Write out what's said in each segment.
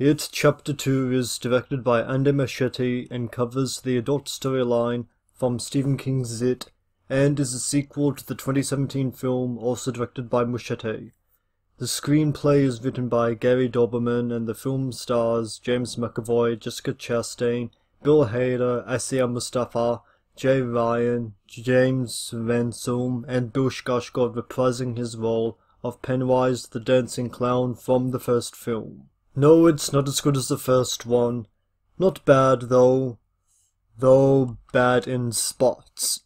It Chapter 2 is directed by Andy Machete and covers the adult storyline from Stephen King's It, and is a sequel to the 2017 film also directed by Machete. The screenplay is written by Gary Doberman and the film stars James McAvoy, Jessica Chastain, Bill Hader, Asiya Mustafa, Jay Ryan, James Ransom, and Bill Skarsgard reprising his role of Pennywise the dancing clown from the first film. No, it's not as good as the first one. Not bad though bad in spots.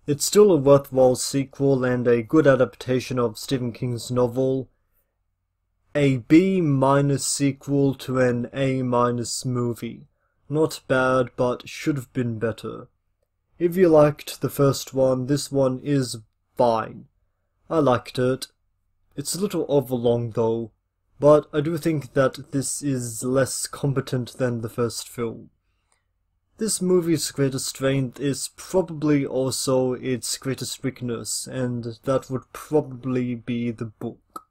It's still a worthwhile sequel and a good adaptation of Stephen King's novel. A B- sequel to an A- movie. Not bad, but should have been better. If you liked the first one, this one is fine. I liked it. It's a little overlong though, but I do think that this is less competent than the first film. This movie's greatest strength is probably also its greatest weakness, and that would probably be the book.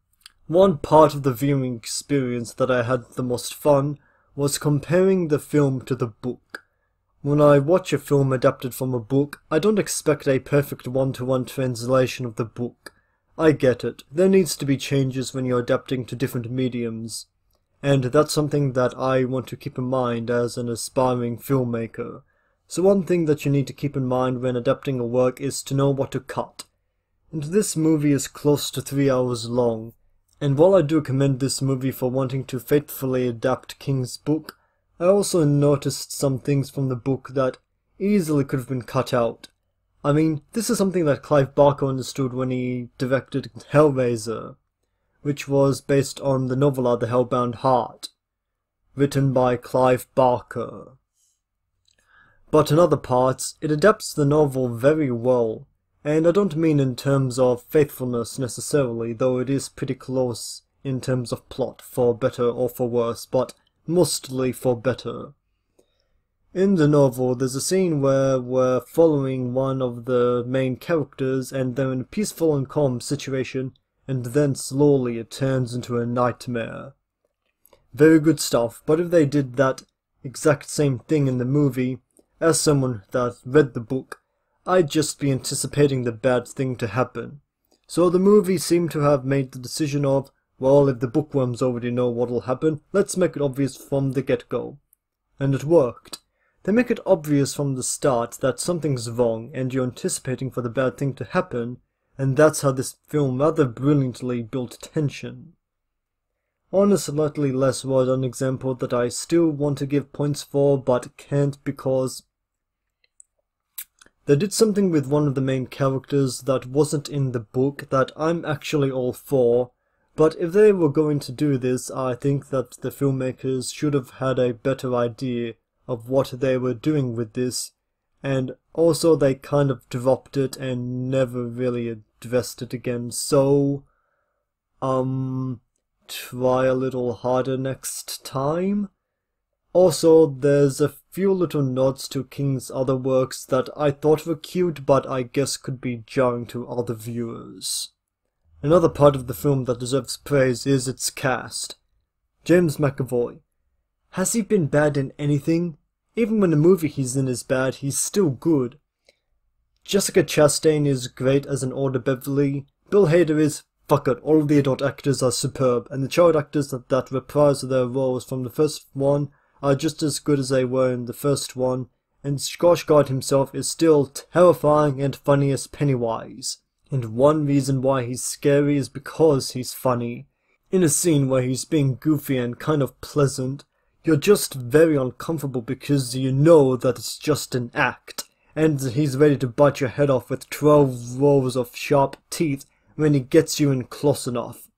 One part of the viewing experience that I had the most fun was comparing the film to the book. When I watch a film adapted from a book, I don't expect a perfect one-to-one translation of the book. I get it, there needs to be changes when you're adapting to different mediums, and that's something that I want to keep in mind as an aspiring filmmaker. So one thing that you need to keep in mind when adapting a work is to know what to cut. And this movie is close to 3 hours long, and while I do commend this movie for wanting to faithfully adapt King's book, I also noticed some things from the book that easily could have been cut out. I mean, this is something that Clive Barker understood when he directed Hellraiser, which was based on the novella The Hellbound Heart, written by Clive Barker. But in other parts, it adapts the novel very well, and I don't mean in terms of faithfulness necessarily, though it is pretty close in terms of plot, for better or for worse, but mostly for better. In the novel, there's a scene where we're following one of the main characters and they're in a peaceful and calm situation, and then slowly it turns into a nightmare. Very good stuff, but if they did that exact same thing in the movie, as someone that read the book, I'd just be anticipating the bad thing to happen. So the movie seemed to have made the decision of, well, if the bookworms already know what'll happen, let's make it obvious from the get-go. And it worked. They make it obvious from the start that something's wrong and you're anticipating for the bad thing to happen, and that's how this film rather brilliantly built tension. On a slightly less well-done example that I still want to give points for but can't because they did something with one of the main characters that wasn't in the book that I'm actually all for, but if they were going to do this, I think that the filmmakers should have had a better idea of what they were doing with this, and also they kind of dropped it and never really addressed it again, so try a little harder next time. Also, there's a few little nods to King's other works that I thought were cute, but I guess could be jarring to other viewers. Another part of the film that deserves praise is its cast. James McAvoy. Has he been bad in anything? Even when the movie he's in is bad, he's still good. Jessica Chastain is great as an older Beverly. Bill Hader is, fuck it, all of the adult actors are superb, and the child actors that reprise their roles from the first one are just as good as they were in the first one, and Skarsgard himself is still terrifying and funny as Pennywise. And one reason why he's scary is because he's funny. In a scene where he's being goofy and kind of pleasant, you're just very uncomfortable because you know that it's just an act, and he's ready to bite your head off with 12 rows of sharp teeth when he gets you in close enough.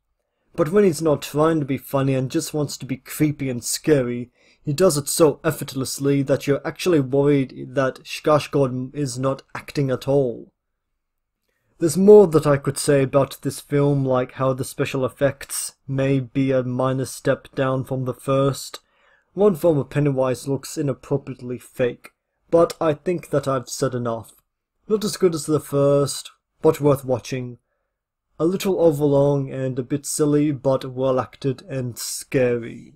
But when he's not trying to be funny and just wants to be creepy and scary, he does it so effortlessly that you're actually worried that Skarsgård is not acting at all. There's more that I could say about this film, like how the special effects may be a minor step down from the first. One form of Pennywise looks inappropriately fake, but I think that I've said enough. Not as good as the first, but worth watching. A little overlong and a bit silly, but well acted and scary.